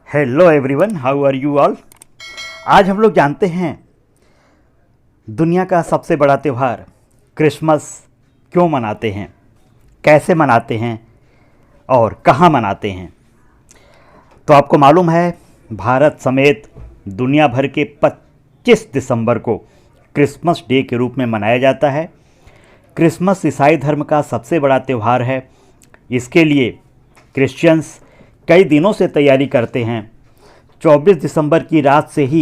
Hello everyone, how are you all. आज हम लोग जानते हैं दुनिया का सबसे बड़ा त्यौहार क्रिसमस क्यों मनाते हैं, कैसे मनाते हैं और कहाँ मनाते हैं। तो आपको मालूम है, भारत समेत दुनिया भर के 25 दिसंबर को क्रिसमस डे के रूप में मनाया जाता है। क्रिसमस ईसाई धर्म का सबसे बड़ा त्यौहार है। इसके लिए क्रिश्चियंस कई दिनों से तैयारी करते हैं। 24 दिसंबर की रात से ही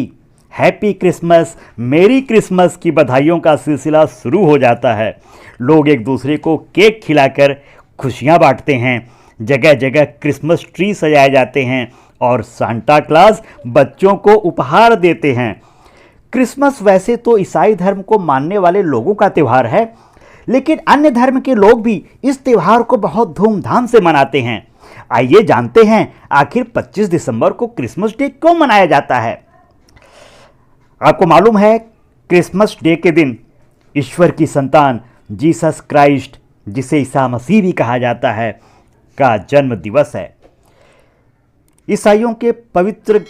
हैप्पी क्रिसमस, मेरी क्रिसमस की बधाइयों का सिलसिला शुरू हो जाता है। लोग एक दूसरे को केक खिलाकर खुशियां बांटते हैं। जगह जगह क्रिसमस ट्री सजाए जाते हैं और सांता क्लॉज बच्चों को उपहार देते हैं। क्रिसमस वैसे तो ईसाई धर्म को मानने वाले लोगों का त्यौहार है, लेकिन अन्य धर्म के लोग भी इस त्यौहार को बहुत धूमधाम से मनाते हैं। आइए जानते हैं आखिर 25 दिसंबर को क्रिसमस डे क्यों मनाया जाता है। आपको मालूम है, क्रिसमस डे के दिन ईश्वर की संतान जीसस क्राइस्ट, जिसे ईसा मसीह भी कहा जाता है, का जन्म दिवस है। ईसाइयों के पवित्र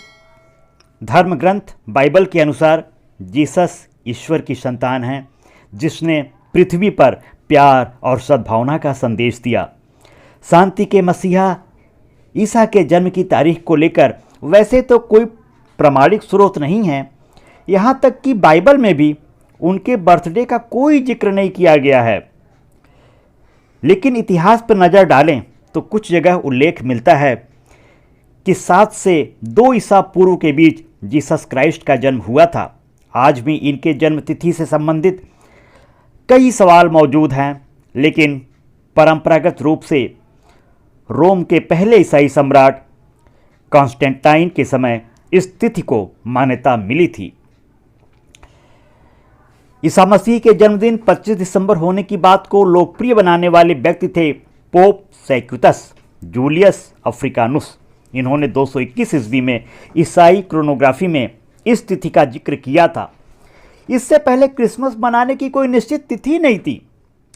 धर्म ग्रंथ बाइबल के अनुसार जीसस ईश्वर की संतान है, जिसने पृथ्वी पर प्यार और सद्भावना का संदेश दिया। शांति के मसीहा ईसा के जन्म की तारीख को लेकर वैसे तो कोई प्रामाणिक स्रोत नहीं है। यहाँ तक कि बाइबल में भी उनके बर्थडे का कोई जिक्र नहीं किया गया है। लेकिन इतिहास पर नज़र डालें तो कुछ जगह उल्लेख मिलता है कि 7 से 2 ईसा पूर्व के बीच जीसस क्राइस्ट का जन्म हुआ था। आज भी इनके जन्म तिथि से संबंधित कई सवाल मौजूद हैं, लेकिन परंपरागत रूप से रोम के पहले ईसाई सम्राट कॉन्स्टेंटाइन के समय इस तिथि को मान्यता मिली थी। ईसा मसीह के जन्मदिन 25 दिसंबर होने की बात को लोकप्रिय बनाने वाले व्यक्ति थे पोप सेक्युटस जूलियस अफ्रीकानुस। इन्होंने 221 ईस्वी में ईसाई क्रोनोग्राफी में इस तिथि का जिक्र किया था। इससे पहले क्रिसमस मनाने की कोई निश्चित तिथि नहीं थी।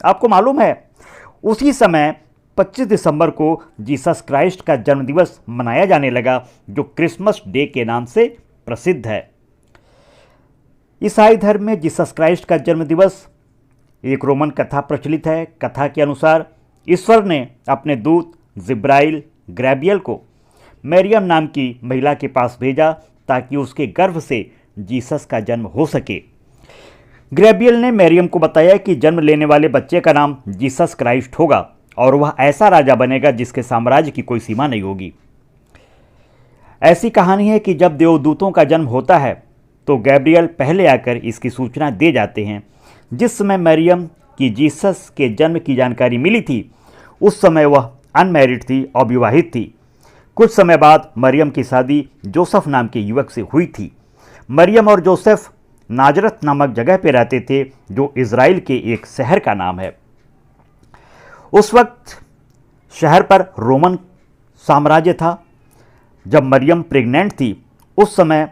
आपको मालूम है, उसी समय 25 दिसंबर को जीसस क्राइस्ट का जन्मदिवस मनाया जाने लगा, जो क्रिसमस डे के नाम से प्रसिद्ध है। ईसाई धर्म में जीसस क्राइस्ट का जन्मदिवस एक रोमन कथा प्रचलित है। कथा के अनुसार ईश्वर ने अपने दूत जिब्राइल गैब्रियल को मरियम नाम की महिला के पास भेजा ताकि उसके गर्भ से जीसस का जन्म हो सके। गैब्रियल ने मरियम को बताया कि जन्म लेने वाले बच्चे का नाम जीसस क्राइस्ट होगा और वह ऐसा राजा बनेगा जिसके साम्राज्य की कोई सीमा नहीं होगी। ऐसी कहानी है कि जब देवदूतों का जन्म होता है तो गैब्रियल पहले आकर इसकी सूचना दे जाते हैं। जिस समय मरियम की जीसस के जन्म की जानकारी मिली थी, उस समय वह अनमैरिड थी, अविवाहित थी। कुछ समय बाद मरियम की शादी जोसेफ नाम के युवक से हुई थी। मरियम और जोसेफ नाजरत नामक जगह पर रहते थे, जो इज़राइल के एक शहर का नाम है। उस वक्त शहर पर रोमन साम्राज्य था। जब मरियम प्रेग्नेंट थी, उस समय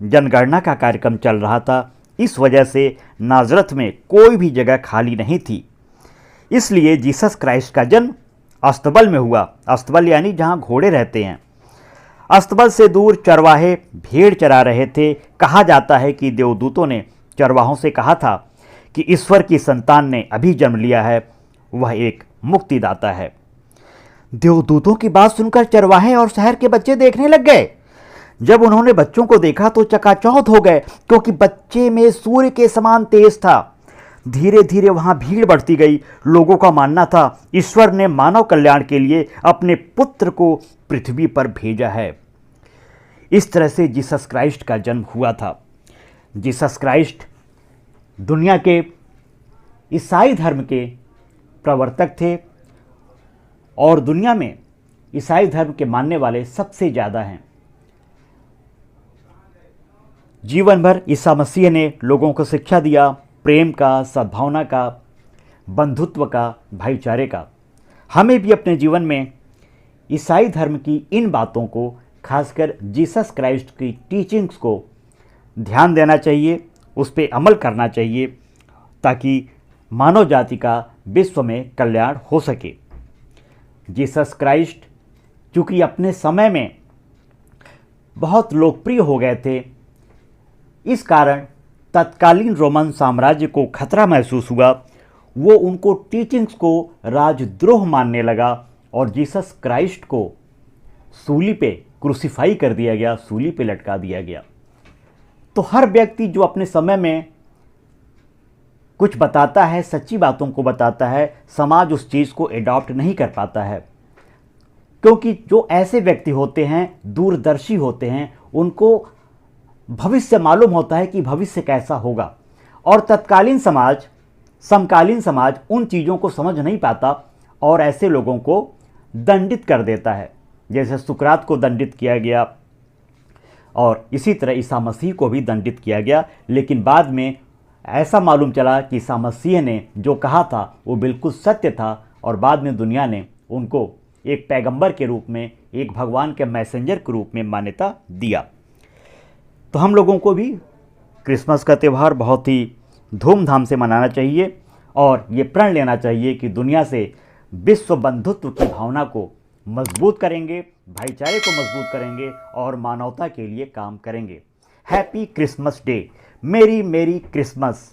जनगणना का कार्यक्रम चल रहा था। इस वजह से नाजरत में कोई भी जगह खाली नहीं थी। इसलिए जीसस क्राइस्ट का जन्म अस्तबल में हुआ। अस्तबल यानी जहाँ घोड़े रहते हैं। अस्तबल से दूर चरवाहे भेड़ चरा रहे थे। कहा जाता है कि देवदूतों ने चरवाहों से कहा था कि ईश्वर की संतान ने अभी जन्म लिया है, वह एक मुक्तिदाता है। देवदूतों की बात सुनकर चरवाहे और शहर के बच्चे देखने लग गए। जब उन्होंने बच्चों को देखा तो चकाचौंध हो गए, क्योंकि बच्चे में सूर्य के समान तेज था। धीरे धीरे वहां भीड़ बढ़ती गई। लोगों का मानना था ईश्वर ने मानव कल्याण के लिए अपने पुत्र को पृथ्वी पर भेजा है। इस तरह से जीसस क्राइस्ट का जन्म हुआ था। जीसस क्राइस्ट दुनिया के ईसाई धर्म के प्रवर्तक थे और दुनिया में ईसाई धर्म के मानने वाले सबसे ज़्यादा हैं। जीवन भर ईसा मसीह ने लोगों को शिक्षा दिया, प्रेम का, सद्भावना का, बंधुत्व का, भाईचारे का। हमें भी अपने जीवन में ईसाई धर्म की इन बातों को, खासकर जीसस क्राइस्ट की टीचिंग्स को ध्यान देना चाहिए, उस पर अमल करना चाहिए, ताकि मानव जाति का विश्व में कल्याण हो सके। जीसस क्राइस्ट चूँकि अपने समय में बहुत लोकप्रिय हो गए थे। इस कारण तत्कालीन रोमन साम्राज्य को खतरा महसूस हुआ। वो उनको टीचिंग्स को राजद्रोह मानने लगा और जीसस क्राइस्ट को सूली पे क्रूसीफाई कर दिया गया, सूली पे लटका दिया गया। तो हर व्यक्ति जो अपने समय में कुछ बताता है, सच्ची बातों को बताता है, समाज उस चीज़ को एडॉप्ट नहीं कर पाता है, क्योंकि जो ऐसे व्यक्ति होते हैं, दूरदर्शी होते हैं, उनको भविष्य मालूम होता है कि भविष्य कैसा होगा। और तत्कालीन समाज, समकालीन समाज उन चीज़ों को समझ नहीं पाता और ऐसे लोगों को दंडित कर देता है। जैसे सुकरात को दंडित किया गया और इसी तरह ईसा मसीह को भी दंडित किया गया। लेकिन बाद में ऐसा मालूम चला कि ईसा मसीह ने जो कहा था वो बिल्कुल सत्य था और बाद में दुनिया ने उनको एक पैगंबर के रूप में, एक भगवान के मैसेंजर के रूप में मान्यता दिया। तो हम लोगों को भी क्रिसमस का त्यौहार बहुत ही धूमधाम से मनाना चाहिए और ये प्रण लेना चाहिए कि दुनिया से विश्व बंधुत्व की भावना को मजबूत करेंगे, भाईचारे को मजबूत करेंगे और मानवता के लिए काम करेंगे। हैप्पी क्रिसमस डे, मेरी मेरी क्रिसमस।